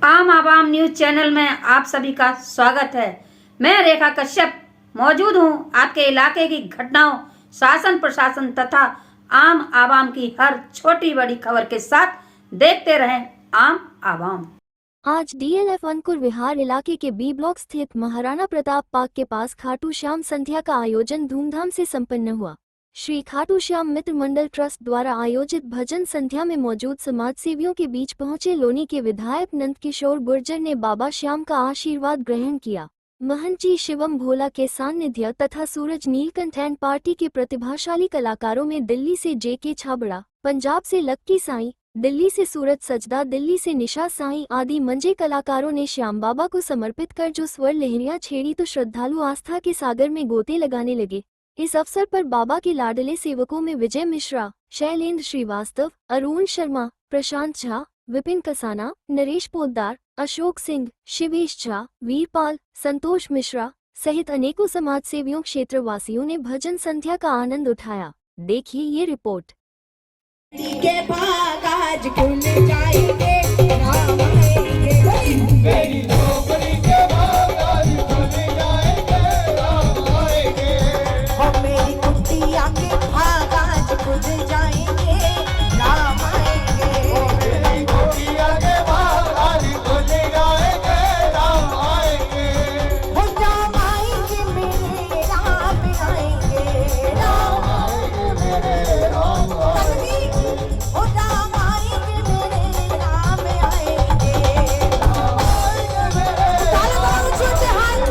आम आवाम news channel में आप सभी का स्वागत है। मैं रेखा कश्यप मौजूद हूं आपके इलाके की घटनाओं, शासन प्रशासन तथा आम आवाम की हर छोटी बड़ी खबर के साथ। देखते रहें आम आवाम। आज डीएलएफ अंकुर विहार इलाके के बी ब्लॉक स्थित महाराणा प्रताप पार्क के पास खाटू श्याम संध्या का आयोजन धूमधाम से संपन्न हुआ। श्री खाटू श्याम मित्र मंडल ट्रस्ट द्वारा आयोजित भजन संध्या में मौजूद समाजसेवियों के बीच पहुंचे लोनी के विधायक नंद किशोर गुर्जर ने बाबा श्याम का आशीर्वाद ग्रहण किया। महंत जी शिवम भोला के सानिध्य तथा सूरज नीलकंठ एंड पार्टी के प्रतिभाशाली कलाकारों में दिल्ली से जेके छाबड़ा, पंजाब से लक्की साईं, दिल्ली से सूरज सजदा, दिल्ली से निशा साईं आदि मंजे कलाकारों ने श्याम बाबा को समर्पित कर जो स्वर लहरियां छेड़ी तो श्रद्धालु आस्था के सागर में गोते लगाने लगे। इस अवसर पर बाबा के लाडले सेवकों में विजय मिश्रा, शैलेंद्र श्रीवास्तव, अरुण शर्मा, प्रशांत झा, विपिन कसाना, नरेश पोद्दार, अशोक सिंह, शिवेश झा, वीरपाल, संतोष मिश्रा सहित अनेकों समाजसेवियों क्षेत्रवासियों ने भजन संध्या का आनंद उठाया। देखिए ये रिपोर्ट। के भाग आज खुल जाएंगे, राम आएंगे। मेरी नौकरी के भाग आज खुल जाएंगे, राम आएंगे। और मेरी कुटिया के भाग आज खुल जाएंगे, राम आएंगे। मेरी कुटिया के भाग आज खुल जाएंगे, राम आएंगे। वो राम आएंगे, मेरे राम आएंगे, राम आएंगे, मेरे राम आएंगे। ओ राम आएंगे, मेरे राम आएंगे, राम आएंगे, मेरे छोटे हाथ।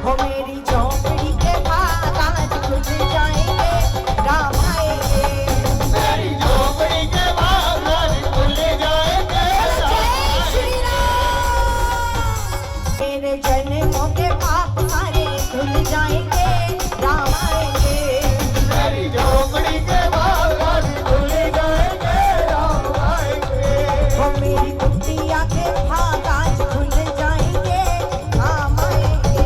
हो मेरी झोंपड़ी के भाग आज खुल जाएंगे, राम आएंगे। मेरी झोंपड़ी के भाग आज खुल जाएंगे, जय श्री राम। मेरे जन्मों के पाप सारे खुल जाएंगे, राम आएंगे। मेरी झोंपड़ी के भाग आज खुल जाएंगे, राम आएंगे। वो मेरी कुटिया के भाग आज खुल जाएंगे, राम आएंगे।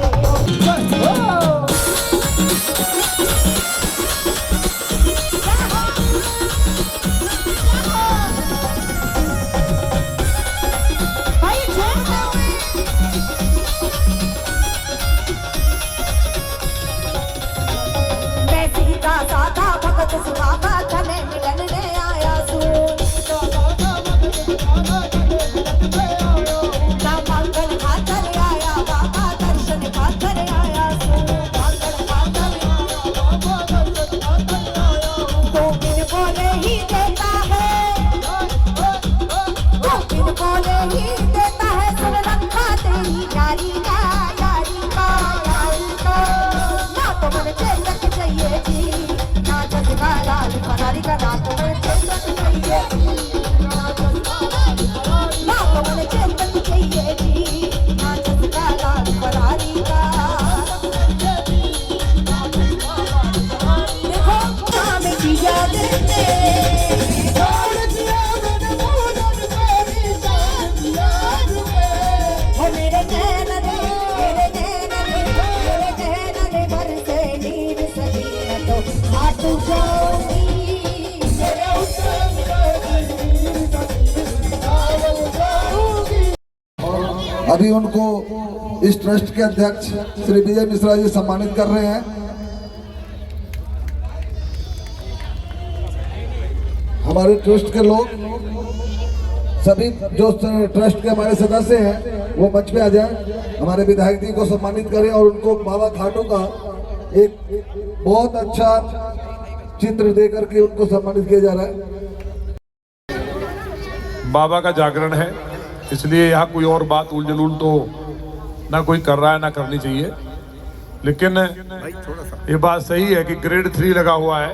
भाई छोड़ दो। मैं सीधा साधा भगत सुहागा तने मिलने आया मंगल खातर आया बाबा, दर्शन खातर आया तो बिन बोले ही देता है, तो बिन बोले ही देता है। सुन रखा तेरी यारी का, यारी का, यारी का। ना तो मन चेतक चाहिए जी, ना जज्बा लाल फरारी का। ना तो मन चेतक चाहिए जी, ना तो मन चेतक चाहिए जी, ना जज्बा लाल फरारी का। देखो नाम किया देते, हो मेरे नैना रे, मेरे नैना रे, मेरे नैना रे बरसे नीर सभी तो खाटू जाऊंगी। अभी उनको इस ट्रस्ट के अध्यक्ष श्री विजय मिश्रा जी सम्मानित कर रहे हैं। हमारे ट्रस्ट के लोग सभी जो ट्रस्ट के हमारे सदस्य हैं वो मंच पे आ जाएं, हमारे विधायक जी को सम्मानित करें और उनको बाबा खाटू का एक बहुत अच्छा चित्र दे करके उनको सम्मानित किया जा रहा है। बाबा का जागरण है, इसलिए यहाँ कोई और बात उलझुल तो ना कोई कर रहा है ना करनी चाहिए। लेकिन ये बात सही है कि ग्रेड 3 लगा हुआ है,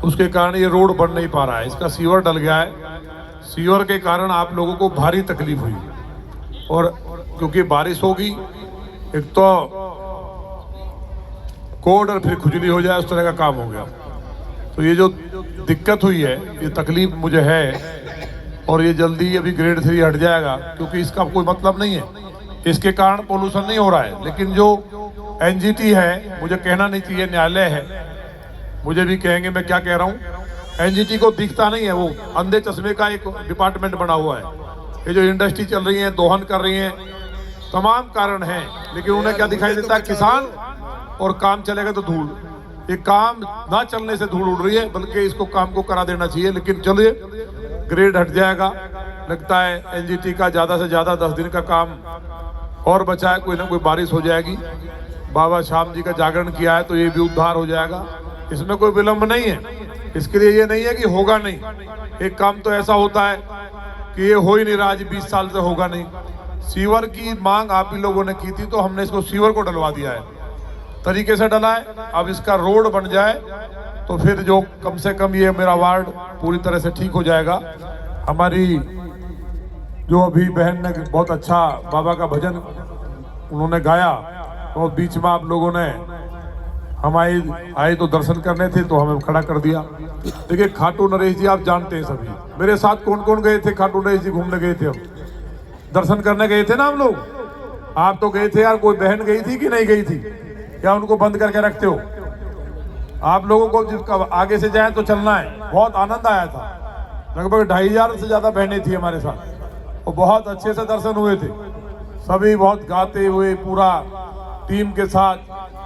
उसके कारण ये रोड बन नहीं पा रहा है। इसका सीवर डल गया है, सीवर के कारण आप लोगों को भारी तकलीफ हुई। और क्योंकि बारिश होगी, एक तो कोड और फिर खुजली हो जाए, उस तरह का काम हो गया। तो ये जो दिक्कत हुई है, ये तकलीफ मुझे है। और ये जल्दी अभी ग्रेड 3 हट जाएगा, क्योंकि इसका कोई मतलब नहीं है, इसके कारण पोल्यूशन नहीं हो रहा है। लेकिन जो एनजीटी है, मुझे कहना नहीं चाहिए, न्यायालय है, मुझे भी कहेंगे मैं क्या कह रहा हूँ। एनजीटी को दिखता नहीं है, वो अंधे चश्मे का एक डिपार्टमेंट बना हुआ है। ये जो इंडस्ट्री चल रही है, दोहन कर रही है, तमाम कारण हैं, लेकिन उन्हें क्या दिखाई देता है? किसान और काम चलेगा तो धूल। ये काम ना चलने से धूल उड़ रही है, बल्कि इसको काम को करा देना चाहिए। लेकिन चलिए, ग्रेड हट जाएगा, लगता है एनजीटी का ज़्यादा से ज़्यादा 10 दिन का काम और बचा है, कोई ना कोई बारिश हो जाएगी। बाबा श्याम जी का जागरण किया है तो ये भी उद्धार हो जाएगा, इसमें कोई विलंब नहीं है। इसके लिए ये नहीं है कि होगा नहीं, एक काम तो ऐसा होता है कि ये हो ही नहीं रहा, आज 20 साल से होगा नहीं। सीवर की मांग आप ही लोगों ने की थी, तो हमने इसको सीवर को डलवा दिया है, तरीके से डला है। अब इसका रोड बन जाए तो फिर जो कम से कम ये मेरा वार्ड पूरी तरह से ठीक हो जाएगा। हमारी जो अभी बहन ने बहुत अच्छा बाबा का भजन उन्होंने गाया, और बीच में आप लोगों ने हम आए तो दर्शन करने थे तो हमें खड़ा कर दिया। देखिए, खाटू नरेश जी आप जानते हैं सभी, मेरे साथ कौन कौन गए थे? खाटू नरेश जी घूमने गए थे, हम दर्शन करने गए थे ना हम लोग। आप तो गए थे यार, कोई बहन गई थी कि नहीं गई थी? क्या उनको बंद करके रखते हो? आप लोगों को जिसका आगे से जाए तो चलना है। बहुत आनंद आया था, लगभग 2500 से ज्यादा बहनें थी हमारे साथ, और बहुत अच्छे से दर्शन हुए थे। सभी बहुत गाते हुए, पूरा टीम के साथ।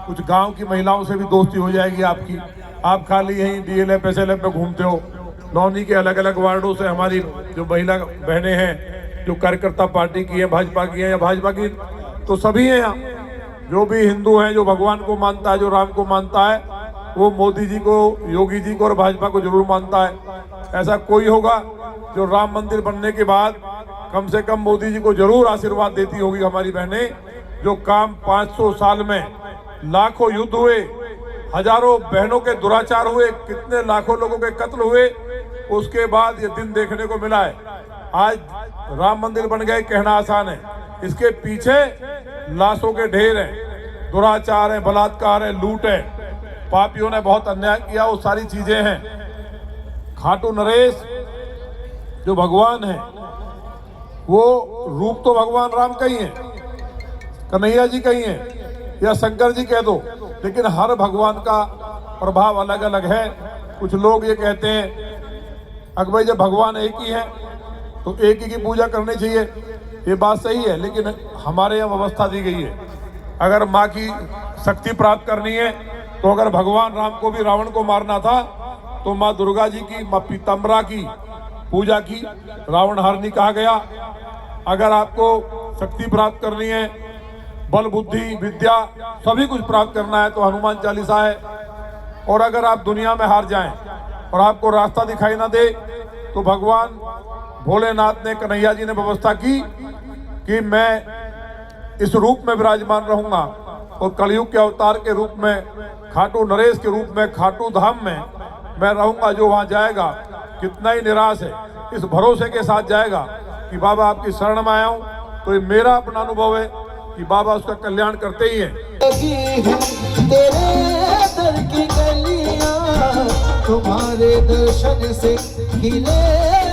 कुछ गांव की महिलाओं से भी दोस्ती हो जाएगी आपकी। आप खाली यहीं डीएलएफ एसएलएफ में घूमते हो, लौनी के अलग अलग वार्डों से हमारी जो महिला बहनें हैं, जो कार्यकर्ता पार्टी की है, भाजपा की है या भाजपा की, तो सभी हैं यहाँ। जो भी हिंदू हैं, जो भगवान को मानता है, जो राम को मानता है, वो मोदी जी को, योगी जी को और भाजपा को जरूर मानता है। ऐसा कोई होगा जो राम मंदिर बनने के बाद कम से कम मोदी जी को जरूर आशीर्वाद देती होगी हमारी बहनें। जो काम 500 साल में लाखों युद्ध हुए, हजारों बहनों के दुराचार हुए, कितने लाखों लोगों के कत्ल हुए, उसके बाद ये दिन देखने को मिला है। आज राम मंदिर बन गए कहना आसान है, इसके पीछे लाशों के ढेर हैं, दुराचार है, बलात्कार है, लूट है, पापियों ने बहुत अन्याय किया, वो सारी चीजें हैं। खाटू नरेश जो भगवान है, वो रूप तो भगवान राम का ही है, कन्हैया जी का ही है, या शंकर जी कह दो, लेकिन हर भगवान का प्रभाव अलग अलग है। कुछ लोग ये कहते हैं अगर भाई जब भगवान एक ही है तो एक ही की पूजा करनी चाहिए, ये बात सही है, लेकिन हमारे यहाँ व्यवस्था दी गई है। अगर माँ की शक्ति प्राप्त करनी है तो अगर भगवान राम को भी रावण को मारना था तो माँ दुर्गा जी की, माँ पीताम्बरा की पूजा की, रावण हरनी कहा गया। अगर आपको शक्ति प्राप्त करनी है, बल बुद्धि विद्या सभी कुछ प्राप्त करना है, तो हनुमान चालीसा है। और अगर आप दुनिया में हार जाएं और आपको रास्ता दिखाई ना दे, तो भगवान भोलेनाथ ने, कन्हैया जी ने व्यवस्था की कि मैं इस रूप में विराजमान रहूंगा, और कलयुग के अवतार के रूप में, खाटू नरेश के रूप में, खाटू धाम में मैं रहूंगा। जो वहां जाएगा कितना ही निराश है, इस भरोसे के साथ जाएगा कि बाबा आपकी शरण में आया हूं। तो ये मेरा अपना अनुभव है कि बाबा उसका कल्याण करते ही हैं। लगी है तेरे दर की गलियां, तुम्हारे दर्शन से खिले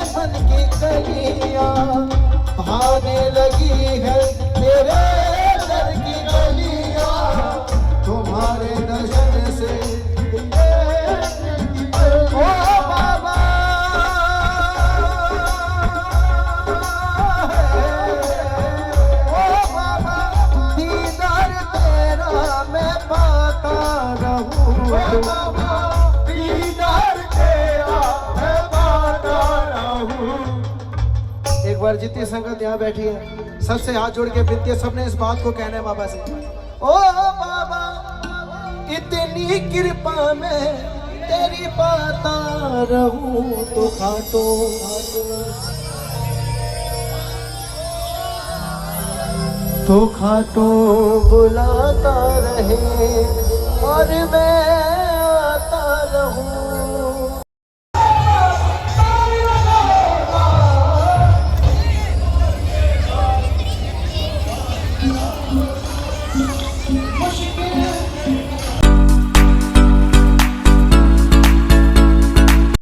मन की कलियां, भाने लगी है तेरे दर की गलियां, तुम्हारे दर्शन से खिले मन की कलियां। ओ बाबा एक बार जितनी संगत यहाँ बैठी है, सबसे हाथ जोड़ के विनती है, सबने इस बात को कहना है बाबा से, ओ बाबा इतनी कृपा में तेरी पाता रहूं तो खाटो तो खाटो बुलाता रहे और मैं